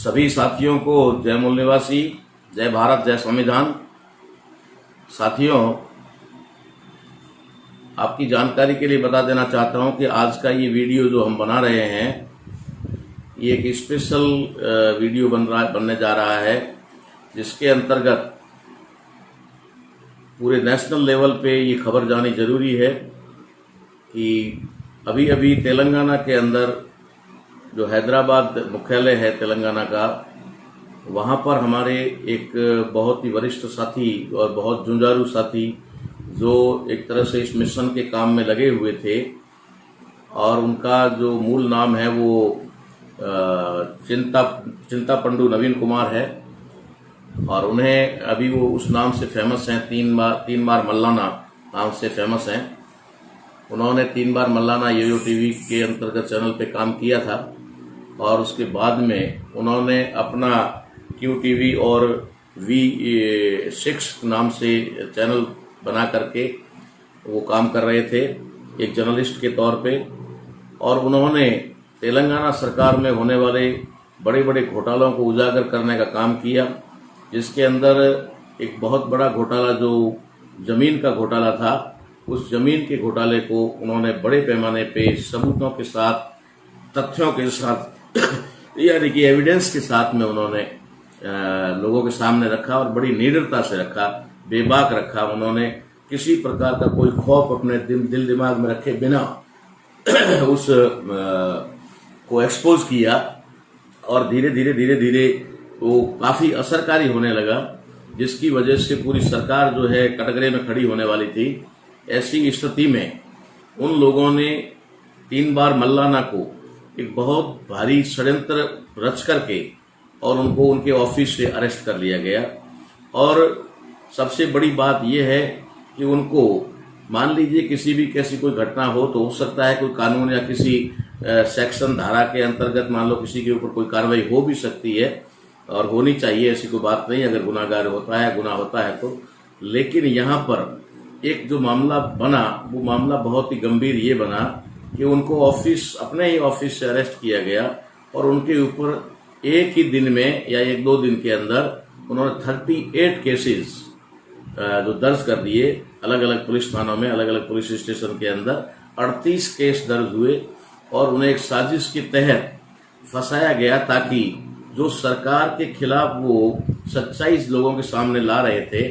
सभी साथियों को जय मूल निवासी, जय भारत, जय संविधान। साथियों, आपकी जानकारी के लिए बता देना चाहता हूं कि आज का ये वीडियो जो हम बना रहे हैं, ये एक स्पेशल वीडियो बनने जा रहा है, जिसके अंतर्गत पूरे नेशनल लेवल पे ये खबर जानी जरूरी है कि अभी अभी तेलंगाना के अंदर जो हैदराबाद मुख्यालय है तेलंगाना का, वहाँ पर हमारे एक बहुत ही वरिष्ठ साथी और बहुत जुझारू साथी जो एक तरह से इस मिशन के काम में लगे हुए थे, और उनका जो मूल नाम है वो चिंता पंडू नवीन कुमार है, और उन्हें अभी वो उस नाम से फेमस हैं, तीन बार मल्लाना नाम से फेमस हैं। उन्होंने 3 बार मल्लाना योयो टीवी के अंतर्गत चैनल पे काम किया था, और उसके बाद में उन्होंने अपना क्यू टीवी और V6 नाम से चैनल बना करके वो काम कर रहे थे एक जर्नलिस्ट के तौर पे। और उन्होंने तेलंगाना सरकार में होने वाले बड़े बड़े घोटालों को उजागर करने का काम किया, जिसके अंदर एक बहुत बड़ा घोटाला जो जमीन का घोटाला था, उस जमीन के घोटाले को उन्होंने बड़े पैमाने पे सबूतों के साथ, तथ्यों के साथ यानी कि एविडेंस के साथ में उन्होंने लोगों के सामने रखा, और बड़ी निडरता से रखा, बेबाक रखा। उन्होंने किसी प्रकार का कोई खौफ अपने दिल दिमाग में रखे बिना उस को एक्सपोज किया, और धीरे धीरे वो काफी असरकारी होने लगा, जिसकी वजह से पूरी सरकार जो है कटघरे में खड़ी होने वाली थी। ऐसी स्थिति में उन लोगों ने 3 बार मल्लाना को एक बहुत भारी षड्यंत्र रच करके और उनको उनके ऑफिस से अरेस्ट कर लिया गया। और सबसे बड़ी बात यह है कि उनको, मान लीजिए किसी भी कैसी कोई घटना हो तो हो सकता है कोई कानून या किसी सेक्शन धारा के अंतर्गत मान लो किसी के ऊपर कोई कार्रवाई हो भी सकती है, और होनी चाहिए, ऐसी कोई बात नहीं अगर गुनाहगार होता है, गुनाह होता है तो। लेकिन यहाँ पर एक जो मामला बना, वो मामला बहुत ही गंभीर ये बना कि उनको अपने ही ऑफिस से अरेस्ट किया गया, और उनके ऊपर एक ही दिन में या 1-2 दिन के अंदर उन्होंने 38 केसेस जो दर्ज कर दिए अलग अलग पुलिस थानों में, अलग अलग पुलिस स्टेशन के अंदर 38 केस दर्ज हुए, और उन्हें एक साजिश के तहत फंसाया गया ताकि जो सरकार के खिलाफ वो सच्चाई लोगों के सामने ला रहे थे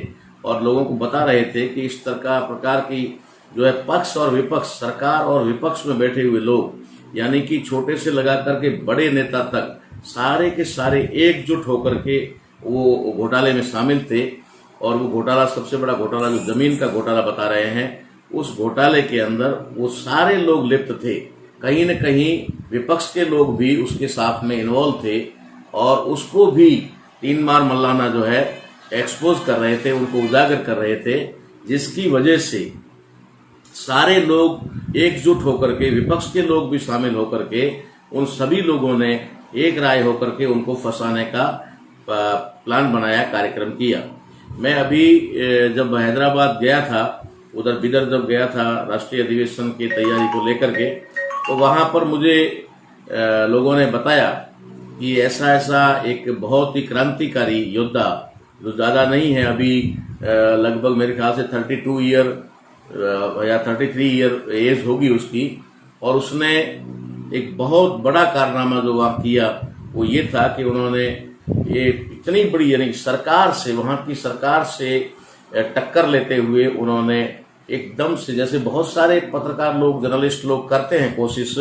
और लोगों को बता रहे थे कि इस प्रकार की जो है पक्ष और विपक्ष, सरकार और विपक्ष में बैठे हुए लोग, यानी कि छोटे से लगा करके बड़े नेता तक, सारे के सारे एकजुट होकर के वो घोटाले में शामिल थे। और वो घोटाला, सबसे बड़ा घोटाला जो जमीन का घोटाला बता रहे हैं, उस घोटाले के अंदर वो सारे लोग लिप्त थे। कहीं न कहीं विपक्ष के लोग भी उसके साथ में इन्वॉल्व थे, और उसको भी 3 बार मल्लाना जो है एक्सपोज कर रहे थे, उनको उजागर कर रहे थे, जिसकी वजह से सारे लोग एकजुट होकर के, विपक्ष के लोग भी शामिल होकर के, उन सभी लोगों ने एक राय होकर के उनको फंसाने का प्लान बनाया, कार्यक्रम किया। मैं अभी जब हैदराबाद गया था, उधर बिदर जब गया था राष्ट्रीय अधिवेशन की तैयारी को लेकर के, तो वहां पर मुझे लोगों ने बताया कि ऐसा एक बहुत ही क्रांतिकारी योद्धा, जो ज्यादा नहीं है अभी, लगभग मेरे ख्याल से 32 ईयर या 33 ईयर एज होगी उसकी, और उसने एक बहुत बड़ा कारनामा जो वहां किया वो ये था कि उन्होंने ये इतनी बड़ी, यानी सरकार से, वहां की सरकार से टक्कर लेते हुए उन्होंने एकदम से, जैसे बहुत सारे पत्रकार लोग, जर्नलिस्ट लोग करते हैं कोशिश,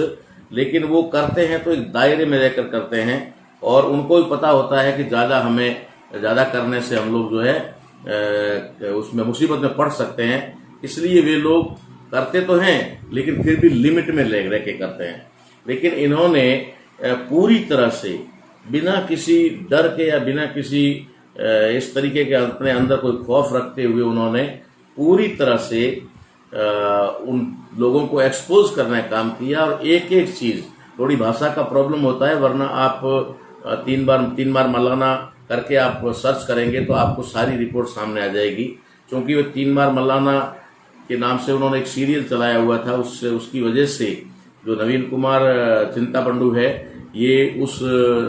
लेकिन वो करते हैं तो एक दायरे में रहकर करते हैं, और उनको भी पता होता है कि ज्यादा करने से हम लोग जो है उसमें मुसीबत में पड़ सकते हैं। इसलिए वे लोग करते तो हैं, लेकिन फिर भी लिमिट में रह के करते हैं। लेकिन इन्होंने पूरी तरह से बिना किसी डर के या बिना किसी इस तरीके के अपने अंदर कोई खौफ रखते हुए उन्होंने पूरी तरह से उन लोगों को एक्सपोज करने का काम किया। और एक एक चीज, थोड़ी भाषा का प्रॉब्लम होता है, वरना आप 3 बार मल्लाना करके आप सर्च करेंगे तो आपको सारी रिपोर्ट सामने आ जाएगी। क्योंकि वो 3 बार मल्लाना के नाम से उन्होंने एक सीरियल चलाया हुआ था, उसकी वजह से जो नवीन कुमार चिंता पंडू है, ये उस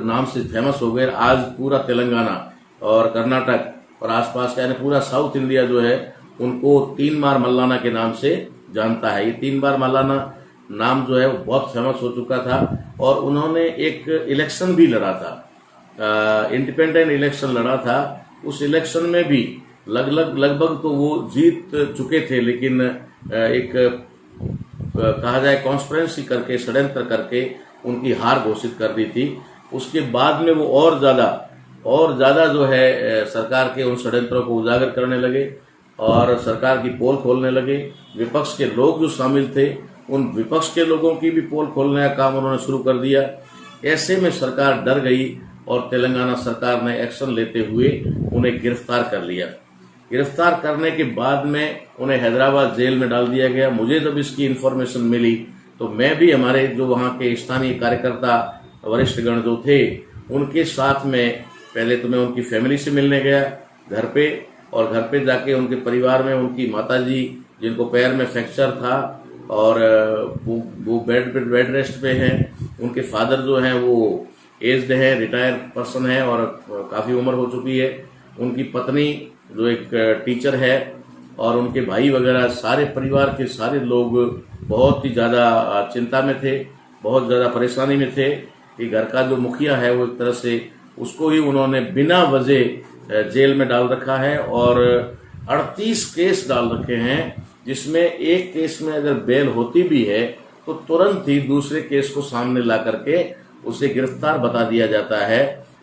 नाम से फेमस हो गए। आज पूरा तेलंगाना और कर्नाटक और आसपास का यानी पूरा साउथ इंडिया जो है उनको 3 बार मल्लाना के नाम से जानता है। ये 3 बार मल्लाना नाम जो है वो बहुत फेमस हो चुका था और उन्होंने एक इलेक्शन भी लड़ा था, इंडिपेंडेंट इलेक्शन लड़ा था। उस इलेक्शन में भी लगभग तो वो जीत चुके थे, लेकिन एक कहा जाए कॉन्स्पिरेंसी करके, षड्यंत्र करके उनकी हार घोषित कर दी थी। उसके बाद में वो और ज्यादा जो है सरकार के उन षड्यंत्रों को उजागर करने लगे और सरकार की पोल खोलने लगे। विपक्ष के लोग जो शामिल थे उन विपक्ष के लोगों की भी पोल खोलने का काम उन्होंने शुरू कर दिया। ऐसे में सरकार डर गई और तेलंगाना सरकार ने एक्शन लेते हुए उन्हें गिरफ्तार कर लिया। गिरफ्तार करने के बाद में उन्हें हैदराबाद जेल में डाल दिया गया। मुझे जब इसकी इन्फॉर्मेशन मिली तो मैं भी हमारे जो वहाँ के स्थानीय कार्यकर्ता वरिष्ठगण जो थे उनके साथ में पहले तो मैं उनकी फैमिली से मिलने गया घर पे, और घर पे जाके उनके परिवार में उनकी माताजी जिनको पैर में फ्रैक्चर था और वो बेड रेस्ट पे हैं, उनके फादर जो हैं वो एज्ड है, रिटायर्ड पर्सन है और काफी उम्र हो चुकी है, उनकी पत्नी जो एक टीचर है और उनके भाई वगैरह, सारे परिवार के सारे लोग बहुत ही ज्यादा चिंता में थे, बहुत ज्यादा परेशानी में थे कि घर का जो मुखिया है वो एक तरह से उसको ही उन्होंने बिना वजह जेल में डाल रखा है और 38 केस डाल रखे हैं, जिसमें एक केस में अगर बेल होती भी है तो तुरंत ही दूसरे केस को सामने ला करके उसे गिरफ्तार बता दिया जाता है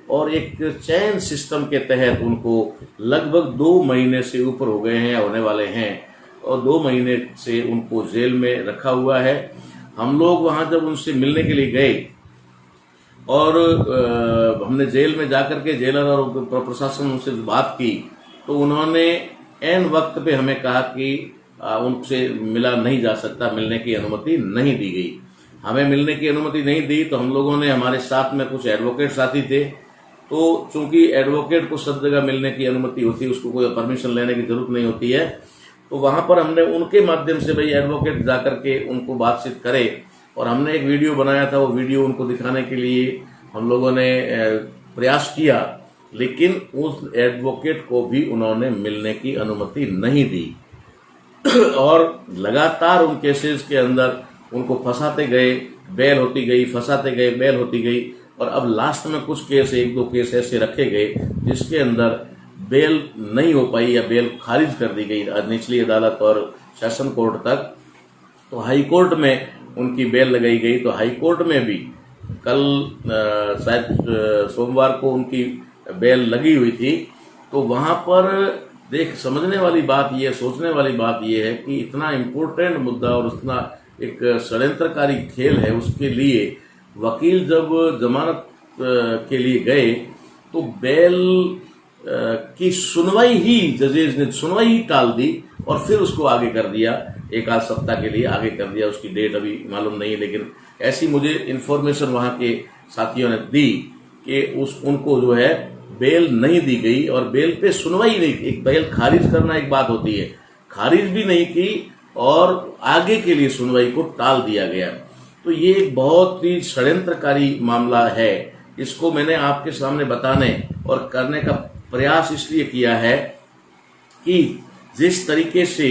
और एक चैन सिस्टम के तहत उनको लगभग 2 महीने से ऊपर हो गए हैं, होने वाले हैं, और 2 महीने से उनको जेल में रखा हुआ है। हम लोग वहां जब उनसे मिलने के लिए गए और हमने जेल में जाकर के जेलर और प्रशासन उनसे बात की तो उन्होंने एन वक्त पे हमें कहा कि उनसे मिला नहीं जा सकता, मिलने की अनुमति नहीं दी गई। हमें मिलने की अनुमति नहीं दी तो हम लोगों ने, हमारे साथ में कुछ एडवोकेट साथी थे, तो चूंकि एडवोकेट को सब जगह मिलने की अनुमति होती है, उसको कोई परमिशन लेने की जरूरत नहीं होती है, तो वहां पर हमने उनके माध्यम से भाई एडवोकेट जाकर के उनको बातचीत करे और हमने एक वीडियो बनाया था। वो वीडियो उनको दिखाने के लिए हम लोगों ने प्रयास किया, लेकिन उस एडवोकेट को भी उन्होंने मिलने की अनुमति नहीं दी और लगातार उन केसेस के अंदर उनको फंसाते गए, बेल होती गई, फंसाते गए, बेल होती गई, और अब लास्ट में कुछ केस, 1-2 केस ऐसे रखे गए जिसके अंदर बेल नहीं हो पाई या बेल खारिज कर दी गई निचली अदालत और सेशन कोर्ट तक। तो हाई कोर्ट में उनकी बेल लगाई गई। तो हाई कोर्ट में भी कल शायद सोमवार को उनकी बेल लगी हुई थी। तो वहां पर समझने वाली बात यह, सोचने वाली बात यह है कि इतना इम्पोर्टेंट मुद्दा और इतना एक षड्यंत्रकारी खेल है, उसके लिए वकील जब जमानत के लिए गए तो बेल की सुनवाई ही जजेज ने सुनवाई ही टाल दी और फिर उसको आगे कर दिया, 1-8 सप्ताह के लिए आगे कर दिया। उसकी डेट अभी मालूम नहीं है, लेकिन ऐसी मुझे इन्फॉर्मेशन वहां के साथियों ने दी कि उनको जो है बेल नहीं दी गई और बेल पे सुनवाई नहीं। एक बेल खारिज करना एक बात होती है, खारिज भी नहीं की और आगे के लिए सुनवाई को टाल दिया गया। तो ये एक बहुत ही षड्यंत्रकारी मामला है। इसको मैंने आपके सामने बताने और करने का प्रयास इसलिए किया है कि जिस तरीके से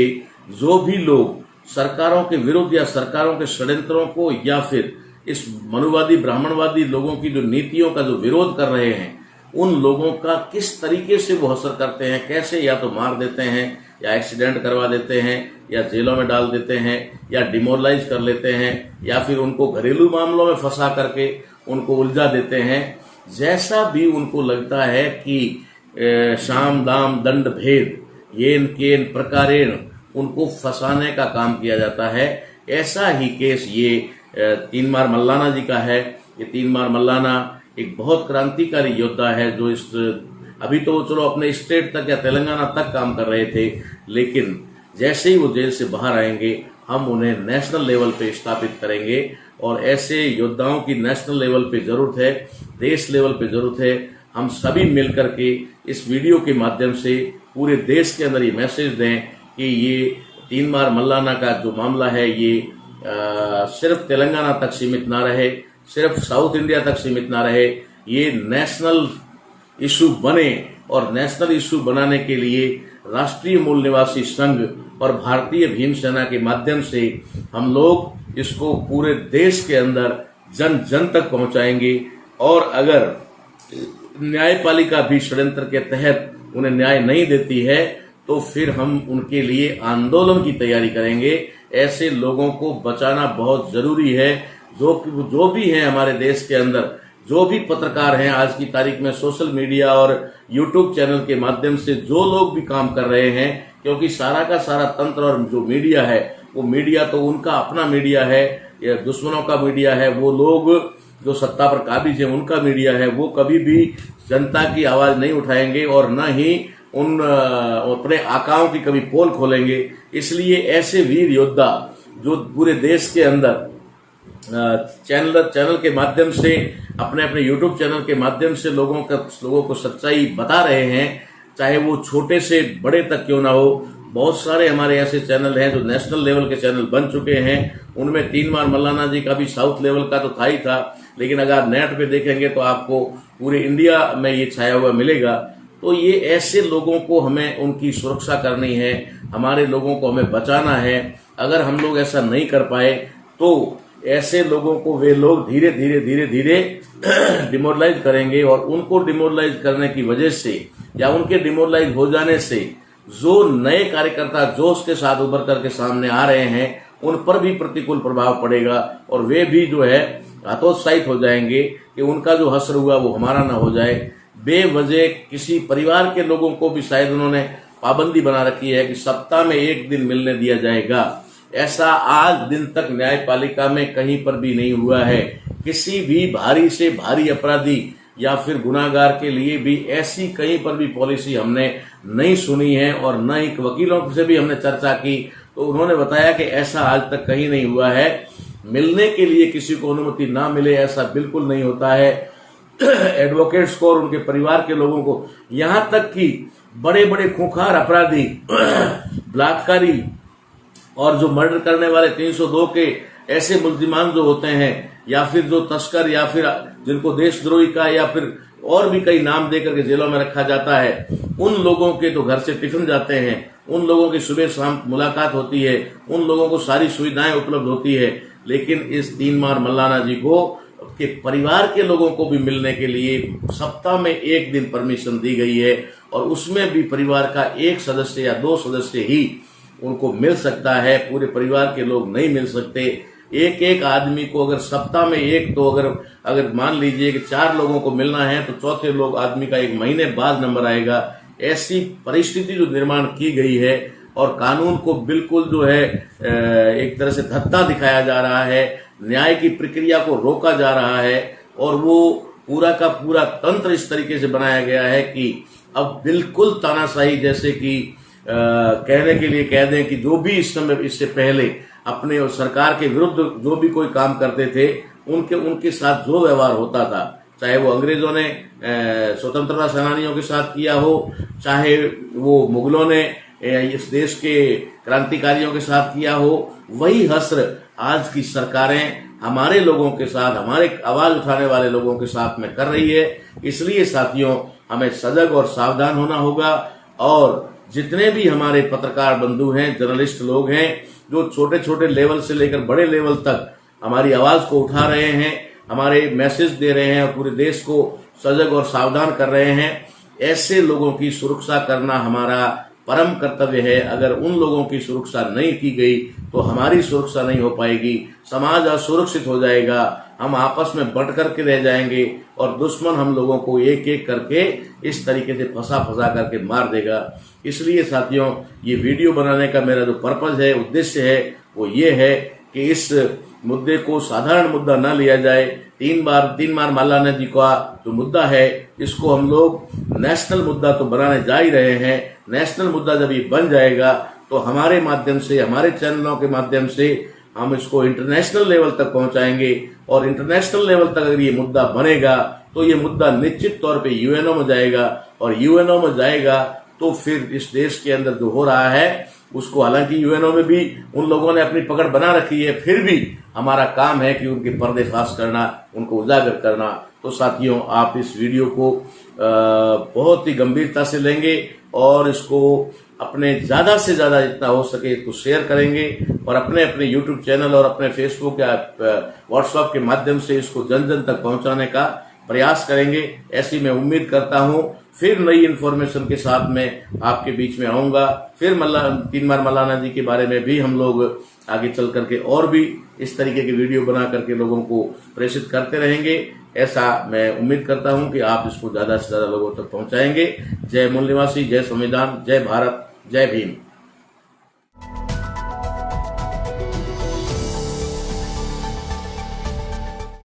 जो भी लोग सरकारों के विरुद्ध या सरकारों के षड्यंत्रों को या फिर इस मनुवादी ब्राह्मणवादी लोगों की जो नीतियों का जो विरोध कर रहे हैं, उन लोगों का किस तरीके से वो असर करते हैं, कैसे या तो मार देते हैं या एक्सीडेंट करवा देते हैं या जेलों में डाल देते हैं या डिमोरलाइज कर लेते हैं या फिर उनको घरेलू मामलों में फंसा करके उनको उलझा देते हैं। जैसा भी उनको लगता है कि शाम दाम दंड भेद येन केन प्रकारेण उनको फंसाने का काम किया जाता है, ऐसा ही केस ये 3 बार मल्लाना जी का है। ये 3 बार मल्लाना एक बहुत क्रांतिकारी योद्धा है जो इस अभी तो चलो अपने स्टेट तक या तेलंगाना तक काम कर रहे थे, लेकिन जैसे ही वो जेल से बाहर आएंगे हम उन्हें नेशनल लेवल पे स्थापित करेंगे और ऐसे योद्धाओं की नेशनल लेवल पे जरूरत है, देश लेवल पे जरूरत है। हम सभी मिलकर के इस वीडियो के माध्यम से पूरे देश के अंदर ये मैसेज दें कि ये 3 बार मल्लाना का जो मामला है ये सिर्फ तेलंगाना तक सीमित ना रहे, सिर्फ साउथ इंडिया तक सीमित ना रहे, ये नेशनल इशू बने। और नेशनल इशू बनाने के लिए राष्ट्रीय मूल निवासी संघ और भारतीय भीम सेना के माध्यम से हम लोग इसको पूरे देश के अंदर जन जन तक पहुंचाएंगे। और अगर न्यायपालिका भी षड्यंत्र के तहत उन्हें न्याय नहीं देती है तो फिर हम उनके लिए आंदोलन की तैयारी करेंगे। ऐसे लोगों को बचाना बहुत जरूरी है। जो भी हैं हमारे देश के अंदर, जो भी पत्रकार हैं आज की तारीख में सोशल मीडिया और यूट्यूब चैनल के माध्यम से जो लोग भी काम कर रहे हैं, क्योंकि सारा का सारा तंत्र और जो मीडिया है वो मीडिया तो उनका अपना मीडिया है या दुश्मनों का मीडिया है। वो लोग जो सत्ता पर काबिज है उनका मीडिया है, वो कभी भी जनता की आवाज नहीं उठाएंगे और न ही उन अपने आकाओं की कभी पोल खोलेंगे। इसलिए ऐसे वीर योद्धा जो पूरे देश के अंदर चैनल के माध्यम से अपने अपने यूट्यूब चैनल के माध्यम से लोगों को सच्चाई बता रहे हैं, चाहे वो छोटे से बड़े तक क्यों ना हो। बहुत सारे हमारे ऐसे चैनल हैं जो नेशनल लेवल के चैनल बन चुके हैं। उनमें तीनमार मल्लाना जी का भी साउथ लेवल का तो था ही था, लेकिन अगर नेट पे देखेंगे तो आपको पूरे इंडिया में ये छाया हुआ मिलेगा। तो ये ऐसे लोगों को हमें उनकी सुरक्षा करनी है, हमारे लोगों को हमें बचाना है। अगर हम लोग ऐसा नहीं कर पाए तो ऐसे लोगों को वे लोग धीरे धीरे डिमोरलाइज करेंगे। और उनको डिमोरलाइज करने की वजह से या उनके डिमोरलाइज हो जाने से जो नए कार्यकर्ता जोश के साथ उभर करके सामने आ रहे हैं उन पर भी प्रतिकूल प्रभाव पड़ेगा और वे भी जो है हतोत्साहित हो जाएंगे कि उनका जो हश्र हुआ वो हमारा ना हो जाए। बेवजह किसी परिवार के लोगों को भी शायद उन्होंने पाबंदी बना रखी है कि सप्ताह में एक दिन मिलने दिया जाएगा। ऐसा आज दिन तक न्यायपालिका में कहीं पर भी नहीं हुआ है। किसी भी भारी से भारी अपराधी या फिर गुनाहगार के लिए भी ऐसी कहीं पर भी पॉलिसी हमने नहीं सुनी है। और न ही वकीलों से भी हमने चर्चा की तो उन्होंने बताया कि ऐसा आज तक कहीं नहीं हुआ है। मिलने के लिए किसी को अनुमति ना मिले ऐसा बिल्कुल नहीं होता है। एडवोकेट्स को और उनके परिवार के लोगों को, यहां तक कि बड़े बड़े खूंखार अपराधी, बलात्कारी और जो मर्डर करने वाले 302 के ऐसे मुल्जिमान जो होते हैं या फिर जो तस्कर या फिर जिनको देशद्रोही का या फिर और भी कई नाम देकर के जेलों में रखा जाता है, उन लोगों के तो घर से टिफिन जाते हैं, उन लोगों की सुबह शाम मुलाकात होती है, उन लोगों को सारी सुविधाएं उपलब्ध होती है। लेकिन इस तीनमार मल्लाना जी को के परिवार के लोगों को भी मिलने के लिए सप्ताह में एक दिन परमिशन दी गई है और उसमें भी परिवार का एक सदस्य या 2 सदस्य ही उनको मिल सकता है। पूरे परिवार के लोग नहीं मिल सकते। एक एक आदमी को अगर सप्ताह में एक तो अगर मान लीजिए कि 4 लोगों को मिलना है तो चौथे लोग आदमी का 1 महीने बाद नंबर आएगा। ऐसी परिस्थिति जो निर्माण की गई है और कानून को बिल्कुल जो है एक तरह से धत्ता दिखाया जा रहा है, न्याय की प्रक्रिया को रोका जा रहा है और वो पूरा का पूरा तंत्र इस तरीके से बनाया गया है कि अब बिल्कुल तानाशाही, जैसे कि कहने के लिए कह दें कि जो भी इस समय इससे पहले अपने और सरकार के विरुद्ध जो भी कोई काम करते थे उनके साथ जो व्यवहार होता था, चाहे वो अंग्रेजों ने स्वतंत्रता सेनानियों के साथ किया हो, चाहे वो मुगलों ने इस देश के क्रांतिकारियों के साथ किया हो, वही हश्र आज की सरकारें हमारे लोगों के साथ, हमारे आवाज उठाने वाले लोगों के साथ में कर रही है। इसलिए साथियों, हमें सजग और सावधान होना होगा। और जितने भी हमारे पत्रकार बंधु हैं, जर्नलिस्ट लोग हैं, जो छोटे छोटे लेवल से लेकर बड़े लेवल तक हमारी आवाज को उठा रहे हैं, हमारे मैसेज दे रहे हैं और पूरे देश को सजग और सावधान कर रहे हैं, ऐसे लोगों की सुरक्षा करना हमारा परम कर्तव्य है। अगर उन लोगों की सुरक्षा नहीं की गई तो हमारी सुरक्षा नहीं हो पाएगी, समाज असुरक्षित हो जाएगा, हम आपस में बंट करके रह जाएंगे और दुश्मन हम लोगों को एक एक करके इस तरीके से फंसा करके मार देगा। इसलिए साथियों, ये वीडियो बनाने का मेरा जो पर्पज है, उद्देश्य है, वो ये है कि इस मुद्दे को साधारण मुद्दा न लिया जाए। तीन बार मल्लाना जी का जो मुद्दा है, इसको हम लोग नेशनल मुद्दा तो बनाने जा ही रहे हैं। नेशनल मुद्दा जब ये बन जाएगा तो हमारे माध्यम से, हमारे चैनलों के माध्यम से हम इसको इंटरनेशनल लेवल तक पहुंचाएंगे और इंटरनेशनल लेवल तक अगर ये मुद्दा बनेगा तो ये मुद्दा निश्चित तौर पे यूएनओ में जाएगा और यूएनओ में जाएगा तो फिर इस देश के अंदर जो हो रहा है उसको, हालांकि यूएनओ में भी उन लोगों ने अपनी पकड़ बना रखी है, फिर भी हमारा काम है कि उनके पर्देफाश करना, उनको उजागर करना। तो साथियों, आप इस वीडियो को बहुत ही गंभीरता से लेंगे और इसको अपने ज्यादा से ज्यादा जितना हो सके इसको शेयर करेंगे और अपने अपने यूट्यूब चैनल और अपने फेसबुक या व्हाट्सएप के माध्यम से इसको जन जन तक पहुंचाने का प्रयास करेंगे। ऐसी मैं उम्मीद करता हूं फिर नई इन्फॉर्मेशन के साथ में आपके बीच में आऊंगा। फिर तीनमार मौलाना जी के बारे में भी हम लोग आगे चल करके और भी इस तरीके की वीडियो बना करके लोगों को प्रेषित करते रहेंगे। ऐसा मैं उम्मीद करता हूं कि आप इसको ज्यादा से ज्यादा लोगों तक पहुंचाएंगे। जय मूल निवासी, जय संविधान, जय भारत, जय भीम।